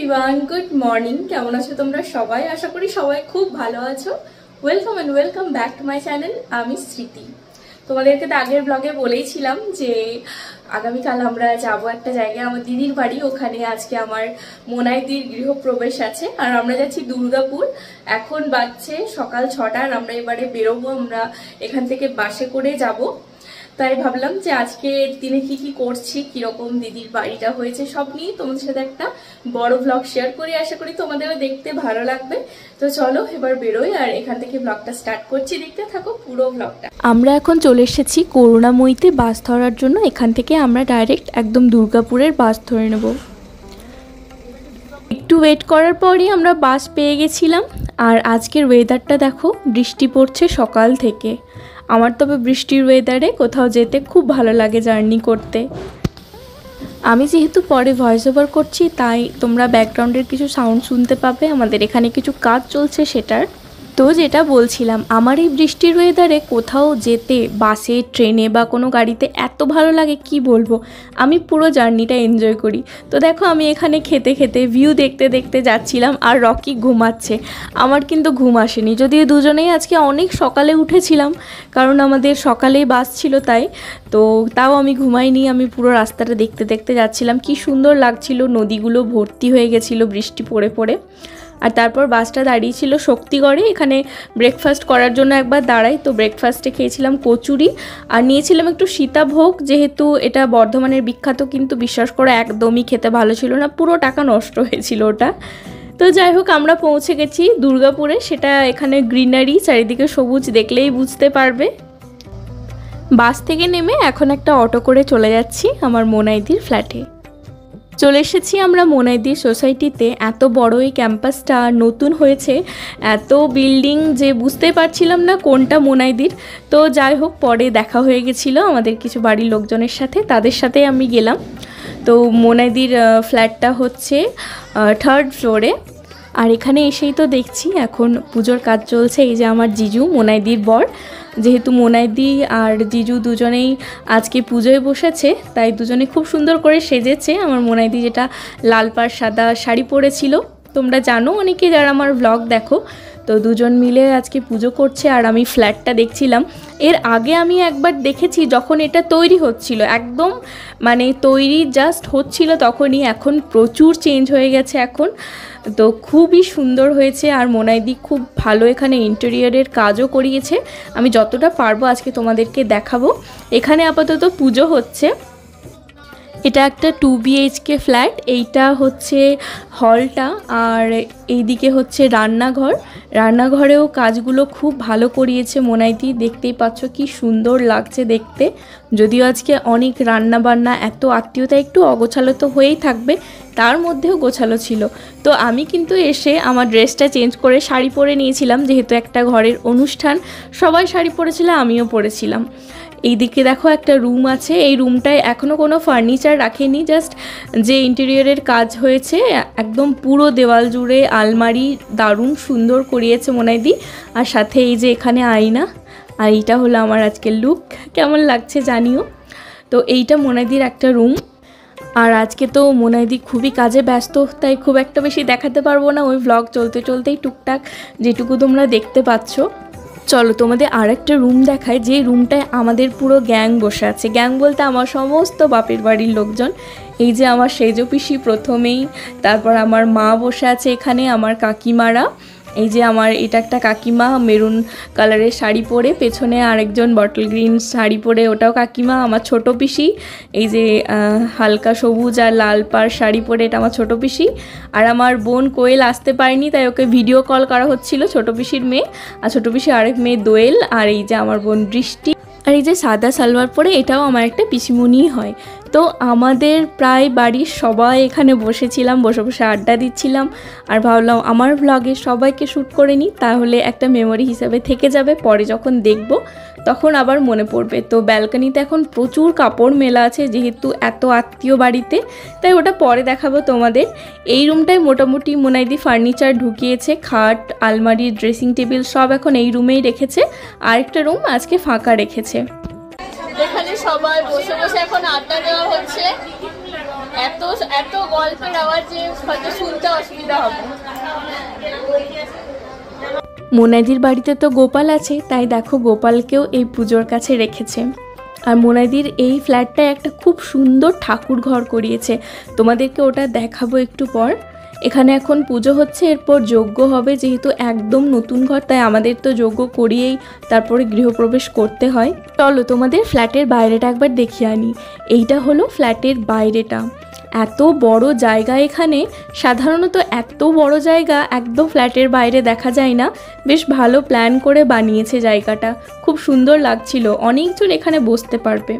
Everyone, good morning. কেমন আছো তোমরা সবাই? আশা করি সবাই খুব ভালো আছো। Welcome and welcome back to my channel. আমি স্মৃতি। তোমাদেরকে তো আগের ব্লগে বলেইছিলাম যে আগামীকাল আমরা যাব একটা জায়গায়, আমার দিদির বাড়ি। ওখানে আজকে আমার মোনাইদির গৃহপ্রবেশ আছে, আর আমরা যাচ্ছি দুর্গাপুর। এখন বাজছে সকাল 6টা, আর আমরা এবারে বেরোবো। আমরা এখান থেকে বাসে করে যাব। তাই ভাবলাম যে আজকে দিনে কি কি করছি, কিরকম দিদির বাড়িটা হয়েছে, সব নিয়ে তোমাদের সাথে একটা বড় ব্লগ শেয়ার করি। আশা করি তোমাদেরও দেখতে ভালো লাগবে। তো চলো এবার বেরোই, আর এখান থেকে ব্লগটা স্টার্ট করছি। দেখতে থাকো পুরো ব্লগটা। আমরা এখন চলে এসেছি করুণাময়ীতে বাস ধরার জন্য। এখান থেকে আমরা ডাইরেক্ট একদম দুর্গাপুরের বাস ধরে নেব। একটু ওয়েট করার পরই আমরা বাস পেয়ে গেছিলাম। আর আজকের ওয়েদারটা দেখো, বৃষ্টি পড়ছে সকাল থেকে। আমার তবে বৃষ্টির ওয়েদারে কোথাও যেতে খুব ভালো লাগে, জার্নি করতে। আমি যেহেতু পরে ভয়েস ওভার করছি, তাই তোমরা ব্যাকগ্রাউন্ডের কিছু সাউন্ড শুনতে পাবে। আমাদের এখানে কিছু কাজ চলছে সেটার। তো যেটা বলছিলাম, আমার এই বৃষ্টির ওয়েদারে কোথাও যেতে বাসে, ট্রেনে বা কোনো গাড়িতে এত ভালো লাগে কি বলবো। আমি পুরো জার্নিটা এনজয় করি। তো দেখো, আমি এখানে খেতে খেতে ভিউ দেখতে দেখতে যাচ্ছিলাম, আর রকি ঘুমাচ্ছে। আমার কিন্তু ঘুম আসেনি, যদিও দুজনেই আজকে অনেক সকালে উঠেছিলাম, কারণ আমাদের সকালেই বাস ছিল। তাও আমি ঘুমাইনি। আমি পুরো রাস্তাটা দেখতে দেখতে যাচ্ছিলাম। কি সুন্দর লাগছিল, নদীগুলো ভর্তি হয়ে গেছিলো বৃষ্টি পড়ে পড়ে। আর তারপর বাসটা দাঁড়িয়েছিল শক্তিগড়ে। এখানে ব্রেকফাস্ট করার জন্য একবার দাঁড়াই। তো ব্রেকফাস্টে খেয়েছিলাম কচুরি, আর নিয়েছিলাম একটু সীতাভোগ। যেহেতু এটা বর্ধমানের বিখ্যাত, কিন্তু বিশ্বাস করো একদমই খেতে ভালো ছিল না, পুরো টাকা নষ্ট হয়েছিল ওটা। তো যাই হোক, আমরা পৌঁছে গেছি দুর্গাপুরে। সেটা এখানে গ্রিনারি, চারিদিকে সবুজ, দেখলেই বুঝতে পারবে। বাস থেকে নেমে এখন একটা অটো করে চলে যাচ্ছি আমার মোনাইদির ফ্ল্যাটে। চলে এসেছি আমরা মোনাইদির সোসাইটিতে। এত বড় এই ক্যাম্পাসটা নতুন হয়েছে, এত বিল্ডিং যে বুঝতে পারছিলাম না কোনটা মোনাইদির। তো যাই হোক, পরে দেখা হয়ে গেছিলো আমাদের কিছু বাড়ির লোকজনের সাথে, তাদের সাথে আমি গেলাম। তো মোনাইদির ফ্ল্যাটটা হচ্ছে 3rd ফ্লোরে। আর এখানে এসেই তো দেখছি এখন পুজোর কাজ চলছে। এই যে আমার জিজু, মোনাইদির বর। যেহেতু মোনাইদি আর জিজু দুজনেই আজকে পুজোয় বসেছে, তাই দুজনে খুব সুন্দর করে সেজেছে। আমার মোনাইদি যেটা লাল পাড় সাদা শাড়ি পরেছিল, তোমরা জানো অনেকে যারা আমার ব্লগ দেখো। তো দুজন মিলে আজকে পুজো করছে, আর আমি ফ্ল্যাটটা দেখছিলাম। এর আগে আমি একবার দেখেছি যখন এটা তৈরি হচ্ছিল, একদম মানে তৈরি জাস্ট হচ্ছিল তখনই। এখন প্রচুর চেঞ্জ হয়ে গেছে এখন। তো খুবই সুন্দর হয়েছে, আর মোনাইদি খুব ভালো এখানে ইন্টেরিয়রের কাজও করিয়েছে। আমি যতটা পারবো আজকে তোমাদেরকে দেখাবো। এখানে আপাতত পুজো হচ্ছে। এটা একটা 2 BHK ফ্ল্যাট। এইটা হচ্ছে হলটা, আর এইদিকে হচ্ছে রান্নাঘর। রান্নাঘরেও কাজগুলো খুব ভালো করিয়েছে মোনাইদি, দেখতেই পাচ্ছ কি সুন্দর লাগছে দেখতে। যদিও আজকে অনেক রান্না বান্না, এত আত্মীয়তা, একটু অগোছালো তো হয়েই থাকবে, তার মধ্যেও গোছালো ছিল। তো আমি কিন্তু এসে আমার ড্রেসটা চেঞ্জ করে শাড়ি পরে নিয়েছিলাম, যেহেতু একটা ঘরের অনুষ্ঠান, সবাই শাড়ি পরেছিল, আমিও পরেছিলাম। এইদিকে দেখো একটা রুম আছে। এই রুমটায় এখনও কোনো ফার্নিচার রাখেনি, জাস্ট যে ইন্টেরিয়রের কাজ হয়েছে একদম পুরো দেওয়াল জুড়ে আলমারি দারুণ সুন্দর করিয়েছে মোনাইদি। আর সাথে এই যে এখানে আয়না। আর এইটা হলো আমার আজকের লুক, কেমন লাগছে জানিও। তো এইটা মোনাইদির একটা রুম। আর আজকে তো মোনাইদি খুবই কাজে ব্যস্ত, তাই খুব একটা বেশি দেখাতে পারবো না। ওই ব্লগ চলতে চলতেই টুকটাক যেটুকু তোমরা দেখতে পাচ্ছ। চলো তোমাদের আর একটা রুম দেখায়, যে রুমটায় আমাদের পুরো গ্যাং বসে আছে। গ্যাং বলতে আমার সমস্ত বাপের বাড়ির লোকজন। এই যে আমার সেজো পিসি প্রথমেই, তারপর আমার মা বসে আছে এখানে, আমার কাকিমারা। এই যে আমার এটা একটা কাকিমা মেরুন কালারের শাড়ি পরে, পেছনে আরেকজন বটল গ্রিন শাড়ি পরে, ওটাও কাকিমা। আমার ছোটো পিসি, এই যে হালকা সবুজ আর লাল পাড় শাড়ি পরে, এটা আমার ছোটো পিসি। আর আমার বোন কোয়েল আসতে পারেনি, তাই ওকে ভিডিও কল করা হচ্ছিল, ছোটো পিসির মেয়ে। আর ছোটো পিসির আরেক মেয়ে দোয়েল। আর এই যে আমার বোন বৃষ্টি। আর এই যে সাদা সালোয়ার পরে, এটাও আমার একটা পিসিমণিই হয়। তো আমাদের প্রায় বাড়ির সবাই এখানে বসেছিলাম, বসে বসে আড্ডা দিচ্ছিলাম। আর ভাবলাম আমার ব্লগে সবাইকে শ্যুট করে নিই, তাহলে একটা মেমোরি হিসাবে থেকে যাবে। পরে যখন দেখব তখন আবার মনে পড়বে। তো ব্যালকনিতে এখন প্রচুর কাপড় মেলা আছে, যেহেতু এত আত্মীয় বাড়িতে, তাই ওটা পরে দেখাবো তোমাদের। এই রুমটায় মোটামুটি মোনাইদি ফার্নিচার ঢুকিয়েছে, খাট, আলমারি, ড্রেসিং টেবিল সব এখন এই রুমেই রেখেছে। আরেকটা রুম আজকে ফাঁকা রেখেছে। এখানে সবাই বসে বসে এখন আড্ডা দেওয়া হচ্ছে। এত এত গল্পের আওয়াজ যে হয়তো শুনতে অসুবিধা হবে। মোনাইদির বাড়িতে তো গোপাল আছে, তাই দেখো গোপালকেও এই পুজোর কাছে রেখেছে। আর মোনাইদির এই ফ্ল্যাটটায় একটা খুব সুন্দর ঠাকুর ঘর করিয়েছে, তোমাদেরকে ওটা দেখাবো একটু পর। এখানে এখন পুজো হচ্ছে, এরপর যজ্ঞ হবে, যেহেতু একদম নতুন ঘর তাই আমাদের তো যজ্ঞ করিয়েই তারপরে গৃহপ্রবেশ করতে হয়। চলো তোমাদের ফ্ল্যাটের বাইরেটা একবার দেখিয়ে আনি। এইটা হলো ফ্ল্যাটের বাইরেটা, এত বড় জায়গা এখানে। সাধারণত এত বড় জায়গা একদম ফ্ল্যাটের বাইরে দেখা যায় না, বেশ ভালো প্ল্যান করে বানিয়েছে জায়গাটা, খুব সুন্দর লাগছিল, অনেকজন এখানে বসতে পারবে।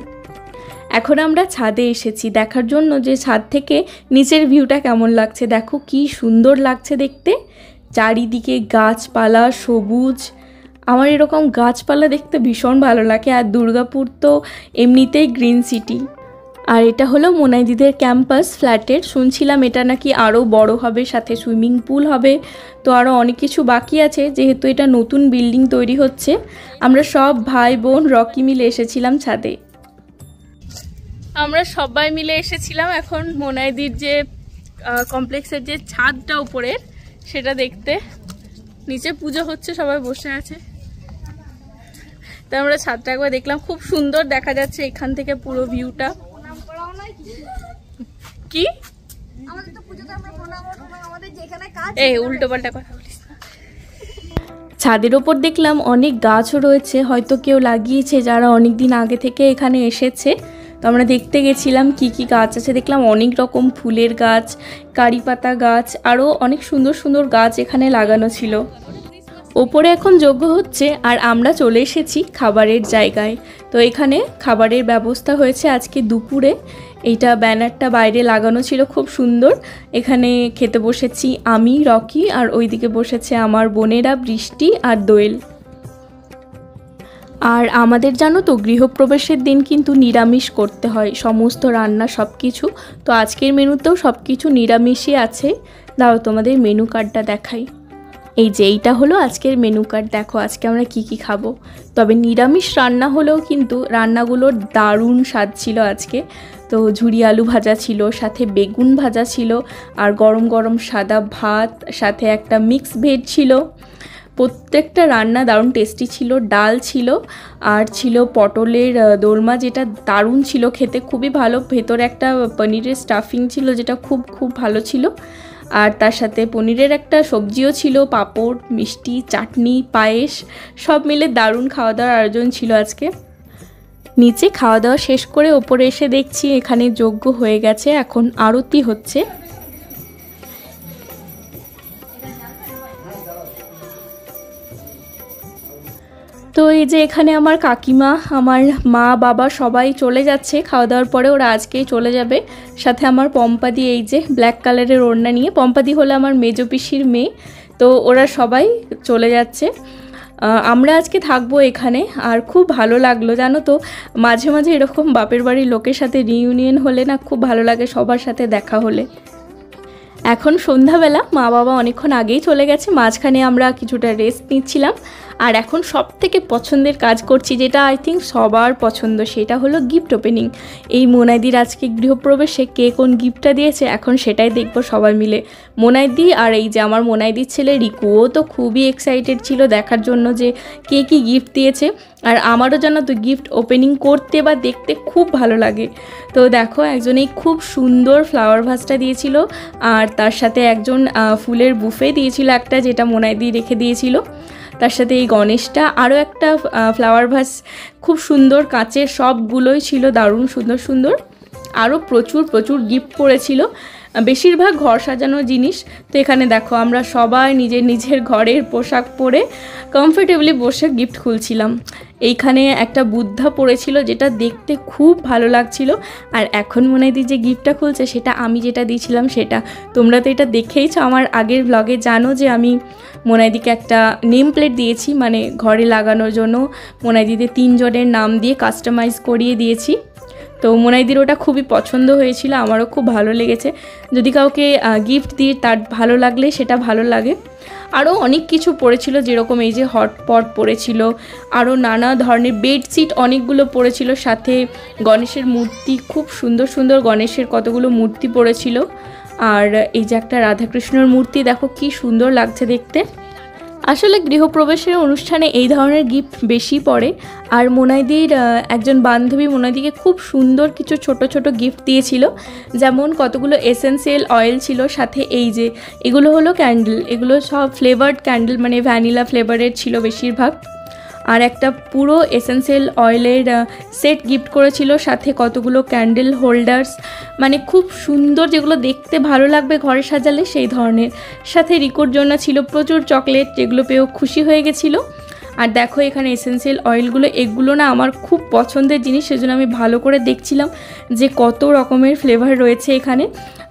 এখন আমরা ছাদে এসেছি দেখার জন্য যে ছাদ থেকে নিচের ভিউটা কেমন লাগছে। দেখো কি সুন্দর লাগছে দেখতে, চারিদিকে গাছপালা সবুজ। আমার এরকম গাছপালা দেখতে ভীষণ ভালো লাগে। আর দুর্গাপুর তো এমনিতেই গ্রিন সিটি। আর এটা হলো মোনাইদিদের ক্যাম্পাস ফ্ল্যাটের, শুনছিলাম এটা নাকি আরও বড় হবে, সাথে সুইমিং পুল হবে, তো আরও অনেক কিছু বাকি আছে যেহেতু এটা নতুন বিল্ডিং তৈরি হচ্ছে। আমরা সব ভাই বোন রকি মিলে এসেছিলাম ছাদে। আমরা সবাই মিলে এসেছিলাম এখন মোনাইদির যে কমপ্লেক্সের যে ছাদটা উপরের সেটা দেখতে। নিচে পুজো হচ্ছে, সবাই বসে আছে, তাই আমরা ছাদটা একবার দেখলাম, খুব সুন্দর দেখা যাচ্ছে এখান থেকে পুরো ভিউটা। কি এই উল্টো পাল্টা কথা বলিস না। ছাদের ওপর দেখলাম অনেক গাছও রয়েছে, হয়তো কেউ লাগিয়েছে যারা অনেক দিন আগে থেকে এখানে এসেছে। তো আমরা দেখতে গেছিলাম কি কি গাছ আছে, দেখলাম অনেক রকম ফুলের গাছ, কারি পাতা গাছ, আরও অনেক সুন্দর সুন্দর গাছ এখানে লাগানো ছিল। ওপরে এখন যজ্ঞ হচ্ছে আর আমরা চলে এসেছি খাবারের জায়গায়। তো এখানে খাবারের ব্যবস্থা হয়েছে আজকে দুপুরে, এইটা ব্যানারটা বাইরে লাগানো ছিল খুব সুন্দর। এখানে খেতে বসেছি আমি, রকি, আর ওইদিকে বসেছে আমার বোনেরা বৃষ্টি আর দোয়েল। আর আমাদের জানো তো গৃহপ্রবেশের দিন কিন্তু নিরামিষ করতে হয় সমস্ত রান্না সব কিছু। তো আজকের মেনুতেও সব কিছু নিরামিষই আছে। দাও তোমাদের মেনু কার্ডটা দেখাই। এই যে এইটা হলো আজকের মেনু কার্ড, দেখো আজকে আমরা কি কি খাবো। তবে নিরামিষ রান্না হলেও কিন্তু রান্নাগুলোর দারুণ স্বাদ ছিল আজকে। তো ঝুরি আলু ভাজা ছিল, সাথে বেগুন ভাজা ছিল, আর গরম গরম সাদা ভাত, সাথে একটা মিক্স ভেজ ছিল। প্রত্যেকটা রান্না দারুণ টেস্টি ছিল। ডাল ছিল, আর ছিল পটলের দোলমা, যেটা দারুণ ছিল খেতে, খুবই ভালো। ভেতরে একটা পনিরের স্টাফিং ছিল যেটা খুব খুব ভালো ছিল। আর তার সাথে পনিরের একটা সবজিও ছিল, পাঁপড়, মিষ্টি, চাটনি, পায়েস, সব মিলে দারুণ খাওয়া দাওয়ার আয়োজন ছিল আজকে। নিচে খাওয়া দাওয়া শেষ করে ওপরে এসে দেখছি এখানে যজ্ঞ হয়ে গেছে, এখন আরতি হচ্ছে। তো এই যে এখানে আমার কাকিমা, আমার মা, বাবা সবাই চলে যাচ্ছে খাওয়া দাওয়ার পরে, ওরা আজকেই চলে যাবে। সাথে আমার পম্পাদি, এই যে ব্ল্যাক কালারের ওড়না নিয়ে, পম্পাদি হলো আমার মেজ পিসির মেয়ে। তো ওরা সবাই চলে যাচ্ছে, আমরা আজকে থাকবো এখানে। আর খুব ভালো লাগলো জানো তো, মাঝে মাঝে এরকম বাপের বাড়ির লোকের সাথে রিইউনিয়ন হলে না খুব ভালো লাগে, সবার সাথে দেখা হলে। এখন সন্ধ্যাবেলা, মা বাবা অনেকক্ষণ আগেই চলে গেছে, মাঝখানে আমরা কিছুটা রেস্ট নিচ্ছিলাম। আর এখন সব থেকে পছন্দের কাজ করছি, যেটা আই থিঙ্ক সবার পছন্দ, সেটা হলো গিফট ওপেনিং। এই মোনাইদির আজকে গৃহপ্রবেশে কে কোন গিফটটা দিয়েছে এখন সেটাই দেখবো সবাই মিলে। মোনাইদি আর এই যে আমার মোনাইদির ছেলে রিকুও তো খুবই এক্সাইটেড ছিল দেখার জন্য যে কে কী গিফট দিয়েছে। আর আমারও জানো তো গিফট ওপেনিং করতে বা দেখতে খুব ভালো লাগে। তো দেখো একজন এই খুব সুন্দর ফ্লাওয়ার ভাসটা দিয়েছিল, আর তার সাথে একজন ফুলের বুফে দিয়েছিল একটা, যেটা মোনাইদি রেখে দিয়েছিল। তার সাথে এই গণেশটা, আরও একটা ফ্লাওয়ার ভাস খুব সুন্দর কাঁচের, সবগুলোই ছিল দারুণ সুন্দর সুন্দর। আরও প্রচুর প্রচুর গিফট পড়েছিল, বেশিরভাগ ঘর সাজানোর জিনিস। তো এখানে দেখো আমরা সবাই নিজের নিজের ঘরের পোশাক পরে কমফোর্টেবলি বসে গিফট খুলছিলাম। এইখানে একটা বুদ্ধা পড়েছিল যেটা দেখতে খুব ভালো লাগছিল। আর এখন মোনাইদি যে গিফটটা খুলছে সেটা আমি যেটা দিয়েছিলাম সেটা। তোমরা তো এটা দেখেইছো আমার আগের ব্লগে, জানো যে আমি মোনাইদিকে একটা নেম প্লেট দিয়েছি, মানে ঘরে লাগানোর জন্য মোনাইদিদের 3 জনের নাম দিয়ে কাস্টমাইজ করিয়ে দিয়েছি। তো মোনাইদির ওটা খুবই পছন্দ হয়েছিল, আমারও খুব ভালো লেগেছে। যদি কাউকে গিফট দিই তার ভালো লাগলে সেটা ভালো লাগে। আরও অনেক কিছু পড়েছিল, যেরকম এই যে হটপট পড়েছিল, আরও নানা ধরনের বেডশিট অনেকগুলো পড়েছিল, সাথে গণেশের মূর্তি, খুব সুন্দর সুন্দর গণেশের কতগুলো মূর্তি পড়েছিল। আর এই যে একটা রাধাকৃষ্ণর মূর্তি, দেখো কি সুন্দর লাগছে দেখতে। আসলে গৃহপ্রবেশের অনুষ্ঠানে এই ধরনের গিফট বেশি পড়ে। আর মোনাইদির একজন বান্ধবী মোনাইদিকে খুব সুন্দর কিছু ছোট ছোট গিফট দিয়েছিল, যেমন কতগুলো এসেন্সিয়াল অয়েল ছিল, সাথে এই যে এগুলো হলো ক্যান্ডেল, এগুলো সব ফ্লেভার্ড ক্যান্ডেল, মানে ভ্যানিলা ফ্লেভারের ছিল বেশিরভাগ। আর একটা পুরো এসেন্সিয়াল অয়েলের সেট গিফট করেছিল, সাথে কতগুলো ক্যান্ডেল হোল্ডার্স, মানে খুব সুন্দর, যেগুলো দেখতে ভালো লাগবে ঘরে সাজালে সেই ধরনের। সাথে রিকোর জন্য ছিল প্রচুর চকলেট, যেগুলো পেয়েও খুশি হয়ে গেছিলো। আর দেখো এখানে এসেন্সিয়াল অয়েলগুলো, এগুলো না আমার খুব পছন্দের জিনিস, সেজন্য আমি ভালো করে দেখছিলাম যে কত রকমের ফ্লেভার রয়েছে এখানে।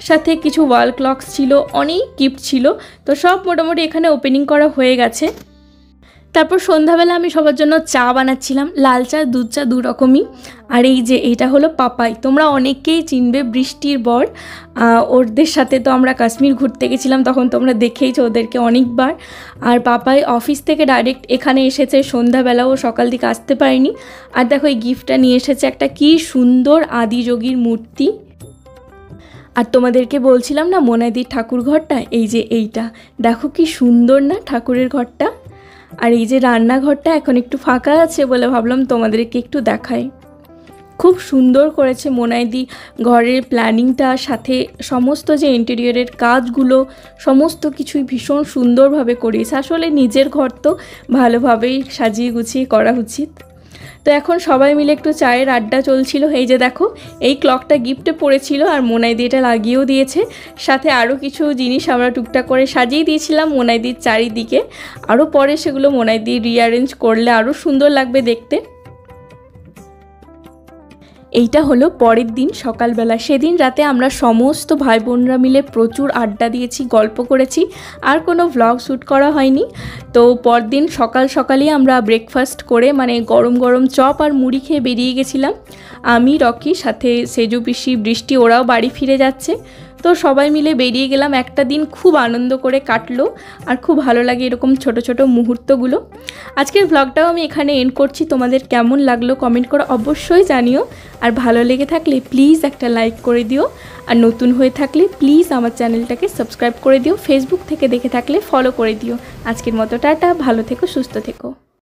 সাথে কিছু ওয়াল ক্লকস ছিল, অনেক গিফট ছিল। তো সব মোটামুটি এখানে ওপেনিং করা হয়ে গেছে। তারপর সন্ধ্যাবেলা আমি সবার জন্য চা বানাচ্ছিলাম, লাল চা দুধ চা দু রকমই। আর এই যে এইটা হলো পাপাই, তোমরা অনেকেই চিনবে, বৃষ্টির বর। ওদের সাথে তো আমরা কাশ্মীর ঘুরতে গেছিলাম, তখন তোমরা দেখেইছো ওদেরকে অনেকবার। আর পাপাই অফিস থেকে ডাইরেক্ট এখানে এসেছে সন্ধ্যাবেলাও, সকাল দিকে আসতে পারেনি। আর দেখো এই গিফটটা নিয়ে এসেছে, একটা কি সুন্দর আদিযোগীর মূর্তি। আর তোমাদেরকে বলছিলাম না মোনাইদির ঠাকুর ঘরটা, এই যে এইটা দেখো কি সুন্দর না ঠাকুরের ঘরটা। আর এই যে রান্নাঘরটা এখন একটু ফাঁকা আছে বলে ভাবলাম তোমাদেরকে একটু দেখাই। খুব সুন্দর করেছে মোনাইদি ঘরের প্ল্যানিংটা, সাথে সমস্ত যে ইন্টেরিয়রের কাজগুলো সমস্ত কিছুই ভীষণ সুন্দরভাবে করিয়েছে। আসলে নিজের ঘর তো ভালোভাবেই সাজিয়ে গুছিয়ে করা উচিত। তো এখন সবাই মিলে একটু চায়ের আড্ডা চলছিল। এই যে দেখো এই ক্লকটা গিফটে পড়েছিল, আর মোনাইদি এটা লাগিয়েও দিয়েছে। সাথে আরও কিছু জিনিস আমরা টুকটাক করে সাজিয়ে দিয়েছিলাম মোনাইদির চারিদিকে, আরও পরে সেগুলো মোনাইদি রিঅ্যারেঞ্জ করলে আরও সুন্দর লাগবে দেখতে। এইটা হলো পরের দিন সকালবেলা। সেদিন রাতে আমরা সমস্ত ভাই বোনরা মিলে প্রচুর আড্ডা দিয়েছি, গল্প করেছি, আর কোনো ভ্লগ শ্যুট করা হয়নি। তো পরদিন সকাল সকালই আমরা ব্রেকফাস্ট করে, মানে গরম গরম চপ আর মুড়ি খেয়ে বেরিয়ে গেছিলাম। আমি, রকি, সাথে সেজু পিসি, বৃষ্টি, ওরাও বাড়ি ফিরে যাচ্ছে। তো সবাই মিলে বেরিয়ে গেলাম। একটা দিন খুব আনন্দ করে কাটলো, আর খুব ভালো লাগে এরকম ছোট ছোট মুহূর্তগুলো। আজকের ব্লগটাও আমি এখানে এন্ড করছি। তোমাদের কেমন লাগলো কমেন্ট করে অবশ্যই জানিও। আর ভালো লেগে থাকলে প্লিজ একটা লাইক করে দিও, আর নতুন হয়ে থাকলে প্লিজ আমার চ্যানেলটাকে সাবস্ক্রাইব করে দিও। ফেসবুক থেকে দেখে থাকলে ফলো করে দিও। আজকের মতো টাটা, ভালো থেকো, সুস্থ থেকো।